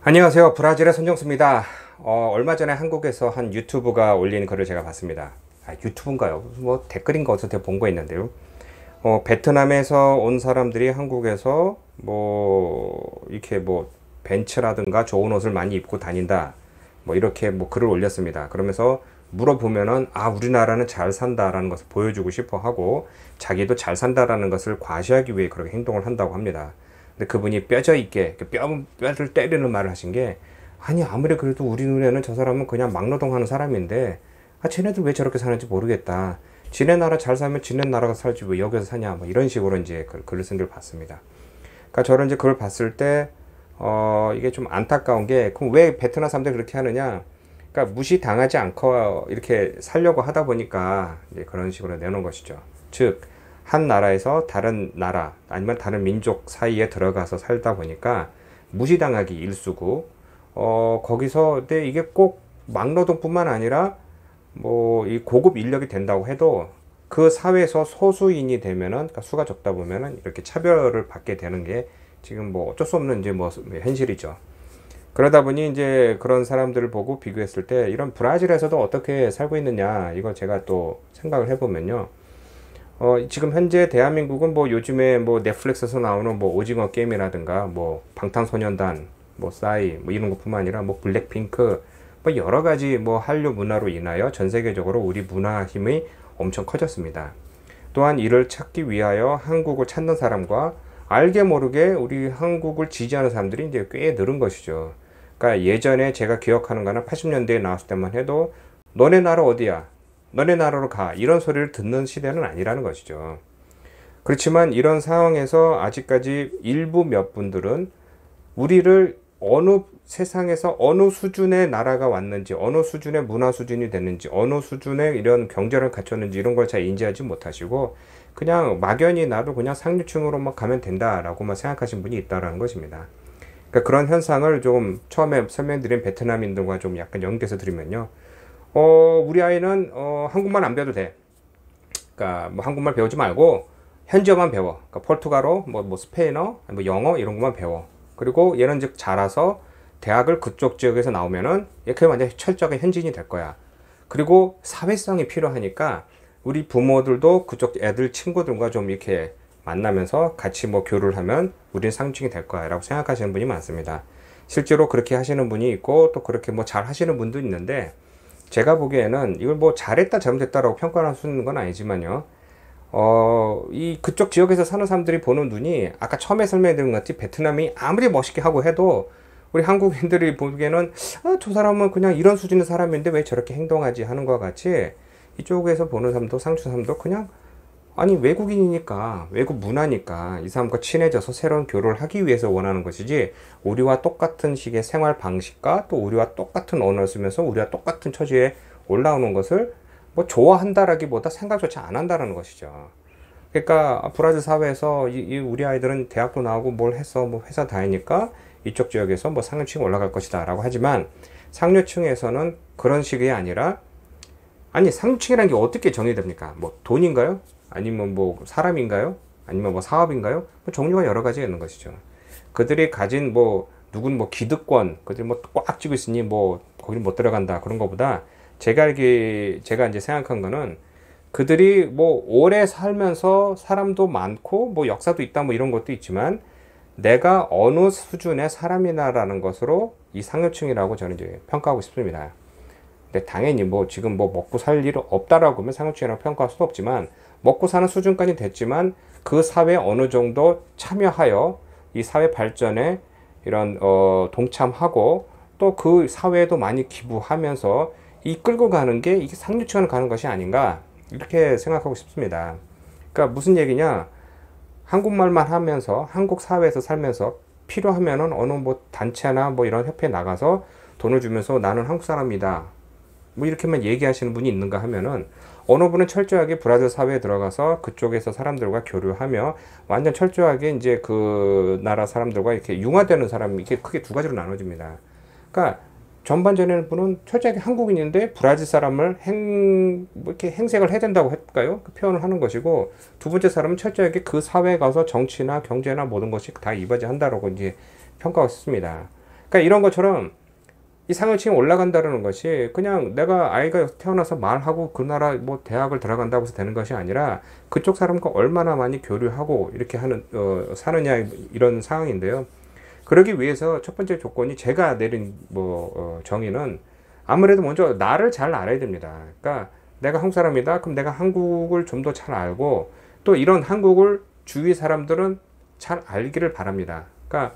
안녕하세요. 브라질의 손정수입니다. 얼마 전에 한국에서 한 유튜브가 올린 글을 제가 봤습니다. 유튜브인가요? 뭐 댓글인가 어디서 본 거 있는데요. 베트남에서 온 사람들이 한국에서 뭐 이렇게 뭐 벤츠라든가 좋은 옷을 많이 입고 다닌다. 뭐 이렇게 뭐 글을 올렸습니다. 그러면서 물어보면은 우리나라는 잘 산다라는 것을 보여주고 싶어 하고 자기도 잘 산다라는 것을 과시하기 위해 그렇게 행동을 한다고 합니다. 근데 그분이 뼈저 있게 뼈를 때리는 말을 하신 게, 아니 아무리 그래도 우리 눈에는 저 사람은 그냥 막노동하는 사람인데 쟤네들 왜 저렇게 사는지 모르겠다. 지네 나라 잘 살면 지네 나라가 살지 왜 여기서 사냐, 뭐 이런 식으로 이제 글을 쓴 걸 봤습니다. 그러니까 저는 이제 그걸 봤을 때 이게 좀 안타까운 게, 그럼 왜 베트남 사람들이 그렇게 하느냐? 그러니까 무시당하지 않고 이렇게 살려고 하다 보니까 이제 그런 식으로 내놓은 것이죠. 즉, 한 나라에서 다른 나라 아니면 다른 민족 사이에 들어가서 살다 보니까 무시당하기 일쑤고, 거기서 근데 이게 꼭 막노동뿐만 아니라 뭐 이 고급 인력이 된다고 해도 그 사회에서 소수인이 되면은, 그러니까 수가 적다 보면은 이렇게 차별을 받게 되는 게 지금 뭐 어쩔 수 없는 이제 뭐 현실이죠. 그러다 보니 이제 그런 사람들을 보고 비교했을 때 이런 브라질에서도 어떻게 살고 있느냐, 이걸 제가 또 생각을 해보면요. 지금 현재 대한민국은 뭐 요즘에 뭐 넷플릭스에서 나오는 뭐 오징어 게임이라든가 뭐 방탄소년단, 뭐 싸이, 뭐 이런 것뿐만 아니라 뭐 블랙핑크, 뭐 여러 가지 뭐 한류 문화로 인하여 전 세계적으로 우리 문화 힘이 엄청 커졌습니다. 또한 이를 찾기 위하여 한국을 찾는 사람과 알게 모르게 우리 한국을 지지하는 사람들이 이제 꽤 늘은 것이죠. 그러니까 예전에 제가 기억하는 거는 80년대에 나왔을 때만 해도 너네 나라 어디야? 너네 나라로 가. 이런 소리를 듣는 시대는 아니라는 것이죠. 그렇지만 이런 상황에서 아직까지 일부 몇 분들은 우리를 어느 세상에서 어느 수준의 나라가 왔는지, 어느 수준의 문화 수준이 됐는지, 어느 수준의 이런 경제를 갖췄는지 이런 걸 잘 인지하지 못하시고 그냥 막연히 나도 그냥 상류층으로만 가면 된다라고만 생각하시는 분이 있다라는 것입니다. 그러니까 그런 현상을 좀 처음에 설명드린 베트남인들과 좀 약간 연계해서 드리면요. 우리 아이는 한국말 안 배워도 돼. 그러니까 뭐 한국말 배우지 말고 현지어만 배워. 그러니까 포르투갈어, 뭐 스페인어, 뭐 영어 이런 것만 배워. 그리고 얘는 즉 자라서 대학을 그쪽 지역에서 나오면은 얘 완전 철저하게 현지인이 될 거야. 그리고 사회성이 필요하니까 우리 부모들도 그쪽 애들 친구들과 좀 이렇게 만나면서 같이 뭐 교류를 하면 우리는 상중이 될 거야 라고 생각하시는 분이 많습니다. 실제로 그렇게 하시는 분이 있고 또 그렇게 뭐 잘 하시는 분도 있는데, 제가 보기에는 이걸 뭐 잘했다 잘못했다라고 평가할 수 있는 건 아니지만요. 이 그쪽 지역에서 사는 사람들이 보는 눈이 아까 처음에 설명드린 것 같이 베트남이 아무리 멋있게 하고 해도 우리 한국인들이 보기에는 저 사람은 그냥 이런 수준의 사람인데 왜 저렇게 행동하지 하는 것 같이, 이쪽에서 보는 사람도 상주 사람도 그냥 아니 외국인이니까 외국 문화니까 이 사람과 친해져서 새로운 교류를 하기 위해서 원하는 것이지, 우리와 똑같은 식의 생활 방식과 또 우리와 똑같은 언어를 쓰면서 우리와 똑같은 처지에 올라오는 것을 뭐 좋아한다라기보다 생각조차 안 한다라는 것이죠. 그러니까 브라질 사회에서 이 우리 아이들은 대학도 나오고 뭘 해서 뭐 회사 다니니까 이쪽 지역에서 뭐 상류층 올라갈 것이다 라고 하지만, 상류층에서는 그런 식이 아니라, 아니 상류층이라는 게 어떻게 정의됩니까? 뭐 돈인가요? 아니면 뭐 사람인가요? 아니면 뭐 사업인가요? 뭐 종류가 여러 가지가 있는 것이죠. 그들이 가진 뭐 누군 뭐 기득권, 그들이 뭐 꽉 쥐고 있으니 뭐 거기는 못 들어간다 그런 것보다, 제가 이제 생각한 거는 그들이 뭐 오래 살면서 사람도 많고 뭐 역사도 있다 뭐 이런 것도 있지만 내가 어느 수준의 사람이나라는 것으로 이 상류층이라고 저는 이제 평가하고 싶습니다. 근데 당연히 뭐 지금 뭐 먹고 살 일 없다라고 하면 상류층이라고 평가할 수도 없지만, 먹고 사는 수준까지 됐지만 그 사회에 어느 정도 참여하여 이 사회 발전에 이런 동참하고 또 그 사회에도 많이 기부하면서 이끌고 가는 게 이게 상류층으로 가는 것이 아닌가, 이렇게 생각하고 싶습니다. 그러니까 무슨 얘기냐, 한국말만 하면서 한국 사회에서 살면서 필요하면은 어느 뭐 단체나 뭐 이런 협회에 나가서 돈을 주면서 나는 한국 사람이다 뭐 이렇게만 얘기하시는 분이 있는가 하면은, 어느 분은 철저하게 브라질 사회에 들어가서 그쪽에서 사람들과 교류하며 완전 철저하게 이제 그 나라 사람들과 이렇게 융화되는 사람이 이렇게 크게 두 가지로 나눠집니다. 그러니까 전반전에는 분은 철저하게 한국인인데 브라질 사람을 뭐 이렇게 행색을 해야 된다고 할까요? 그 표현을 하는 것이고, 두 번째 사람은 철저하게 그 사회에 가서 정치나 경제나 모든 것이 다 이바지한다라고 이제 평가가 있습니다. 그러니까 이런 것처럼 이 상류층에 올라간다는 것이 그냥 내가 아이가 태어나서 말하고 그 나라 뭐 대학을 들어간다고 해서 되는 것이 아니라 그쪽 사람과 얼마나 많이 교류하고 이렇게 하는 사느냐 이런 상황인데요. 그러기 위해서 첫 번째 조건이 제가 내린 정의는 아무래도 먼저 나를 잘 알아야 됩니다. 그러니까 내가 한국 사람이다. 그럼 내가 한국을 좀 더 잘 알고 또 이런 한국을 주위 사람들은 잘 알기를 바랍니다. 그러니까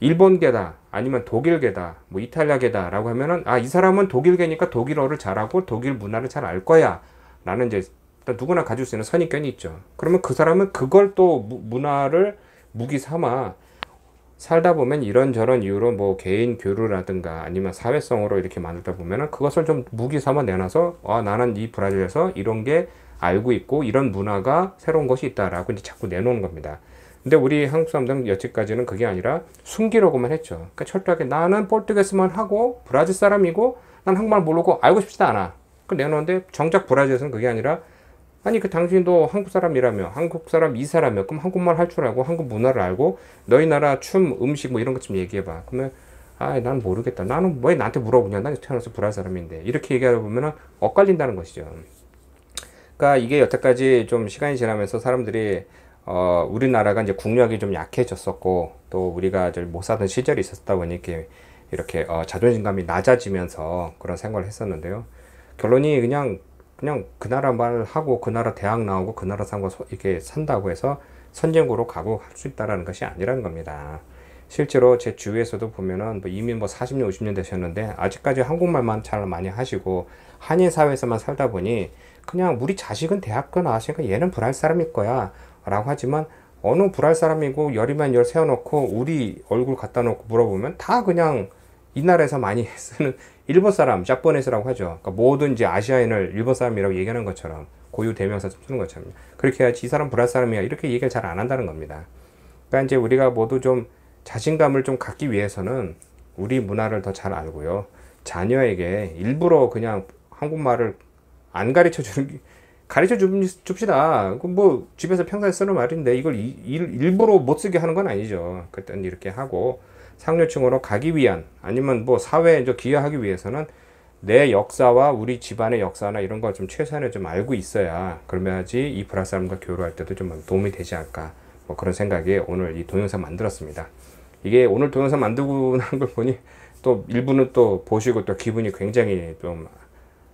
일본계다 아니면 독일계다 뭐 이탈리아계다 라고 하면은 이 사람은 독일계니까 독일어를 잘하고 독일 문화를 잘 알 거야 라는 이제 누구나 가질 수 있는 선입견이 있죠. 그러면 그 사람은 그걸 또 문화를 무기 삼아 살다 보면 이런저런 이유로 뭐 개인 교류라든가 아니면 사회성으로 이렇게 만들다 보면은 그것을 좀 무기 삼아 내놔서 나는 이 브라질에서 이런 게 알고 있고 이런 문화가 새로운 것이 있다라고 이제 자꾸 내놓는 겁니다. 근데 우리 한국 사람들은 여태까지는 그게 아니라 숨기려고만 했죠. 그러니까 철저하게 나는 포르투게스만 하고 브라질 사람이고 난 한국말 모르고 알고 싶지도 않아. 그 내놓는데 정작 브라질에서는 그게 아니라 아니 그 당신도 한국 사람이라며 한국 사람 이사라며 그럼 한국말 할 줄 알고 한국 문화를 알고 너희 나라 춤 음식 뭐 이런 것 좀 얘기해봐. 그러면 난 모르겠다. 나는 왜 나한테 물어보냐. 난 태어나서 브라질 사람인데 이렇게 얘기하다 보면은 엇갈린다는 것이죠. 그러니까 이게 여태까지 좀 시간이 지나면서 사람들이 우리나라가 이제 국력이 좀 약해졌었고 또 우리가 못 사던 시절이 있었다 보니 이렇게 자존심감이 낮아지면서 그런 생활을 했었는데요. 결론이 그냥 그 나라 말 하고 그 나라 대학 나오고 그 나라 산거 이렇게 산다고 해서 선진국으로 가고 할 수 있다라는 것이 아니라는 겁니다. 실제로 제 주위에서도 보면은 이미 40년 50년 되셨는데 아직까지 한국말만 잘 많이 하시고 한인 사회에서만 살다 보니 그냥 우리 자식은 대학교 나왔으니까 얘는 브라질 사람일 거야 라고 하지만 어느 브라질 사람이고 열이만 열 세워놓고 우리 얼굴 갖다 놓고 물어보면 다 그냥 이 나라에서 많이 쓰는 일본 사람, 자포네스라고 하죠. 그러니까 모든 이제 아시아인을 일본 사람이라고 얘기하는 것처럼 고유 대명사 쓰는 것처럼 그렇게 해야지 이 사람 브라질 사람이야 이렇게 얘기를 잘 안 한다는 겁니다. 그러니까 이제 우리가 모두 좀 자신감을 좀 갖기 위해서는 우리 문화를 더 잘 알고요. 자녀에게 일부러 그냥 한국말을 안 가르쳐 줍시다. 뭐 집에서 평소에 쓰는 말인데 이걸 일부러 못 쓰게 하는 건 아니죠. 그땐 이렇게 하고 상류층으로 가기 위한 아니면 뭐 사회에 기여하기 위해서는 내 역사와 우리 집안의 역사나 이런 걸 좀 최소한에 좀 알고 있어야 그러면야지 이 브라질 사람과 교류할 때도 좀 도움이 되지 않을까 뭐 그런 생각에 오늘 이 동영상 만들었습니다. 이게 오늘 동영상 만들고 난 걸 보니 또 일부는 또 보시고 또 기분이 굉장히 좀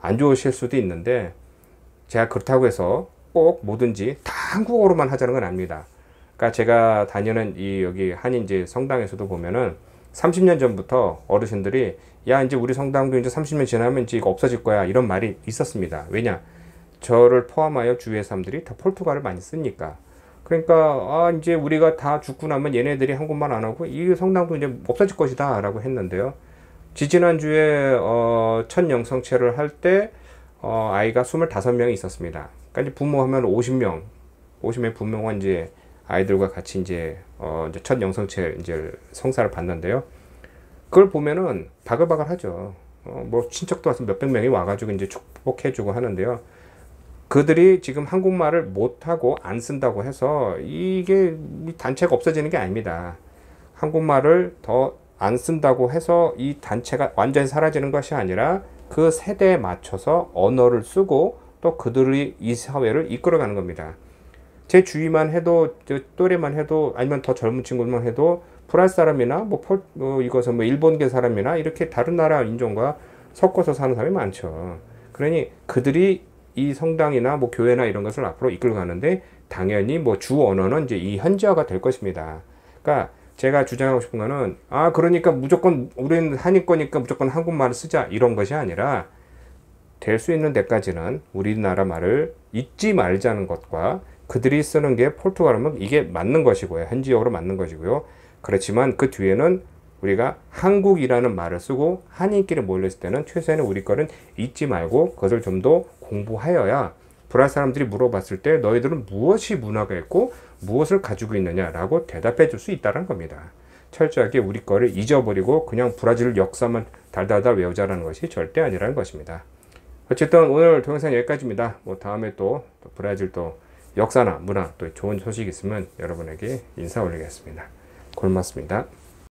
안 좋으실 수도 있는데 제가 그렇다고 해서 꼭 뭐든지 다 한국어로만 하자는 건 아닙니다. 그러니까 제가 다니는 여기 한인 이제 성당에서도 보면은 30년 전부터 어르신들이 야 이제 우리 성당도 이제 30년 지나면 이제 이거 없어질 거야 이런 말이 있었습니다. 왜냐? 저를 포함하여 주위의 사람들이 다 포르투갈을 많이 쓰니까. 그러니까 이제 우리가 다 죽고 나면 얘네들이 한국말 안 하고 이 성당도 이제 없어질 것이다 라고 했는데요. 지지난주에 첫 영성체를 할 때 아이가 25명이 있었습니다. 그러니까 이제 부모 하면 50명의 부모가 이제 아이들과 같이 이제 첫 영성체 이제 성사를 받는데요. 그걸 보면은 바글바글하죠. 뭐 친척도 와서 몇백 명이 와가지고 이제 축복해주고 하는데요. 그들이 지금 한국말을 못하고 안 쓴다고 해서 이게 단체가 없어지는 게 아닙니다. 한국말을 더 안 쓴다고 해서 이 단체가 완전히 사라지는 것이 아니라 그 세대에 맞춰서 언어를 쓰고 또 그들이 이 사회를 이끌어가는 겁니다. 제 주위만 해도 또래만 해도 아니면 더 젊은 친구만 해도 브라질 사람이나 이것은 일본계 사람이나 이렇게 다른 나라 인종과 섞어서 사는 사람이 많죠. 그러니 그들이 이 성당이나 교회나 이런 것을 앞으로 이끌어 가는데 당연히 주 언어는 이제 이 현지화가 될 것입니다. 그러니까 제가 주장하고 싶은 거는 그러니까 무조건 우리는 한인 거니까 무조건 한국말을 쓰자 이런 것이 아니라 될 수 있는 데까지는 우리나라 말을 잊지 말자는 것과 그들이 쓰는 게 포르투갈어면 이게 맞는 것이고요. 현지적으로 맞는 것이고요. 그렇지만 그 뒤에는 우리가 한국이라는 말을 쓰고 한인끼리 몰렸을 때는 최소한의 우리 거는 잊지 말고 그것을 좀 더 공부하여야 브라질 사람들이 물어봤을 때 너희들은 무엇이 문화가 있고 무엇을 가지고 있느냐라고 대답해 줄 수 있다는 겁니다. 철저하게 우리 거를 잊어버리고 그냥 브라질 역사만 달달달 외우자라는 것이 절대 아니라는 것입니다. 어쨌든 오늘 동영상 여기까지입니다. 다음에 또 브라질 또 역사나 문화 또 좋은 소식 있으면 여러분에게 인사 올리겠습니다. 고맙습니다.